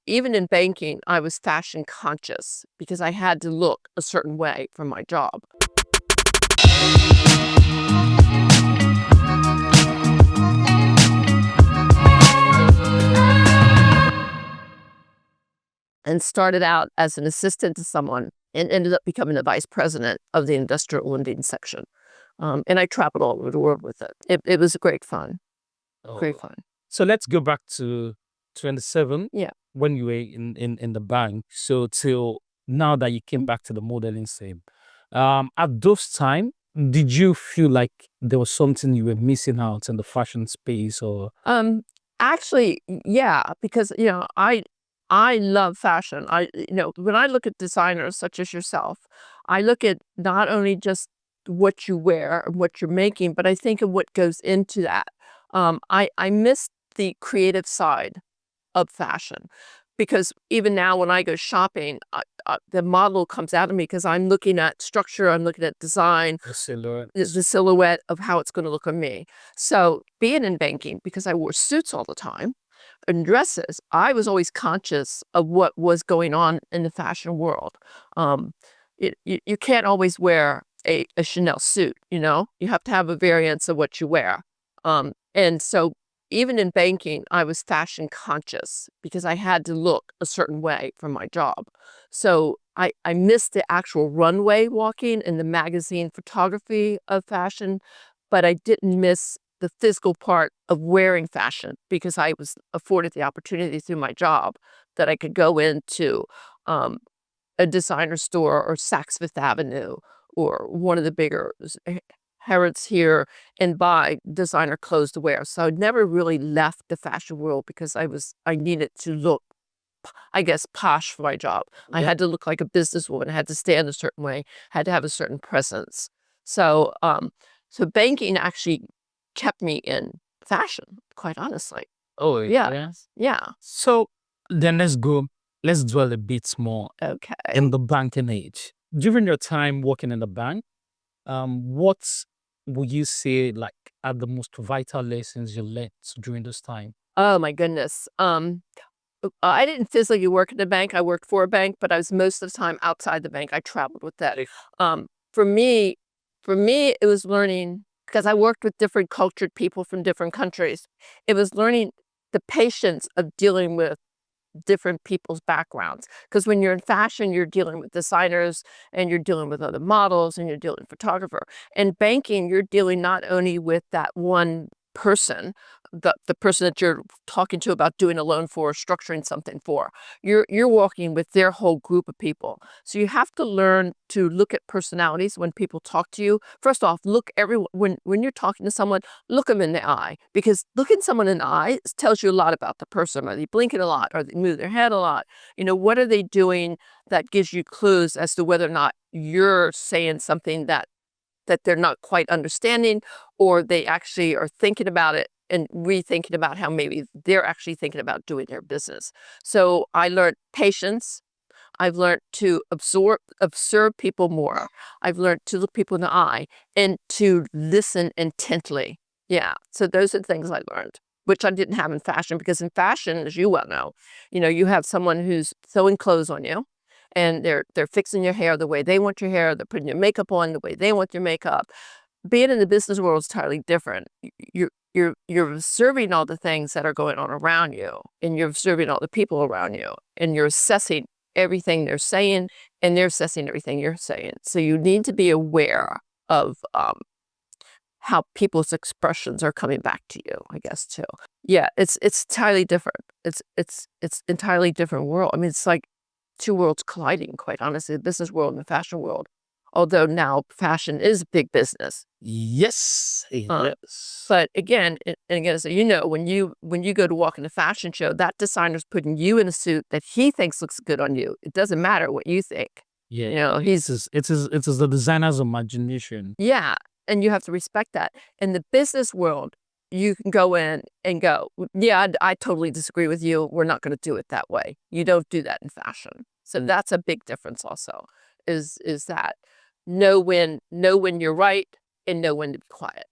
even in banking, I was fashion conscious because I had to look a certain way for my job. And started out as an assistant to someone and ended up becoming the vice president of the industrial lending section. And I traveled all over the world with it. It was great fun. Great fun. So let's go back to 27 Yeah. when you were in the bank. So till now that you came back to the modeling scene. At those time, did you feel like there was something you were missing out in the fashion space or? Actually, yeah, because I love fashion. When I look at designers such as yourself, I look at not only just what you wear and what you're making, but I think of what goes into that. I miss the creative side of fashion because even now when I go shopping, the model comes out of me because I'm looking at structure, I'm looking at design, The silhouette. the silhouette of how it's going to look on me. So being in banking, because I wore suits all the time and dresses, I was always conscious of what was going on in the fashion world. You can't always wear a Chanel suit, you have to have a variance of what you wear. And so even in banking, I was fashion conscious because I had to look a certain way for my job. So I missed the actual runway walking and the magazine photography of fashion, but I didn't miss the physical part of wearing fashion because I was afforded the opportunity through my job that I could go into a designer store or Saks Fifth Avenue or one of the bigger Harrods here and buy designer clothes to wear. So I never really left the fashion world because I needed to look, I guess, posh for my job. I had to look like a businesswoman. I had to stand a certain way. I had to have a certain presence. So banking actually kept me in fashion, quite honestly. Oh, Yeah. yes. Yeah. So then let's dwell a bit more Okay. in the banking age. During your time working in the bank, what would you say like are the most vital lessons you learned during this time? Oh my goodness. I didn't physically work in the bank. I worked for a bank, but I was most of the time outside the bank. I traveled with that. For me, it was learning because I worked with different cultured people from different countries. It was learning the patience of dealing with different people's backgrounds. Because when you're in fashion, you're dealing with designers and you're dealing with other models and you're dealing with photographer. In banking, you're dealing not only with that one person, the person that you're talking to about doing a loan for, or structuring something for. You're working with their whole group of people. So you have to learn to look at personalities when people talk to you. First off, when you're talking to someone, look them in the eye, because looking someone in the eye tells you a lot about the person. Are they blinking a lot? Are they moving their head a lot? What are they doing that gives you clues as to whether or not you're saying something that they're not quite understanding, or they actually are thinking about it and rethinking about how maybe they're actually thinking about doing their business. So I learned patience. I've learned to observe people more. I've learned to look people in the eye and to listen intently. Yeah. So those are the things I learned, which I didn't have in fashion, because in fashion, as you well know, you have someone who's sewing clothes on you, and they're fixing your hair the way they want your hair. They're putting your makeup on the way they want your makeup. Being in the business world is entirely different. You're observing all the things that are going on around you, and you're observing all the people around you, and you're assessing everything they're saying, and they're assessing everything you're saying. So you need to be aware of how people's expressions are coming back to you, I guess, too. Yeah, it's entirely different. It's entirely different world. I mean, it's like two worlds colliding, quite honestly, the business world and the fashion world. Although now fashion is big business. Yes. Yes. But again, so when you go to walk in a fashion show, that designer's putting you in a suit that he thinks looks good on you. It doesn't matter what you think. Yeah. It is the designer's imagination. Yeah. And you have to respect that. In the business world, you can go in and go, yeah, I totally disagree with you. We're not going to do it that way. You don't do that in fashion. So that's a big difference also, is that know when you're right and know when to be quiet.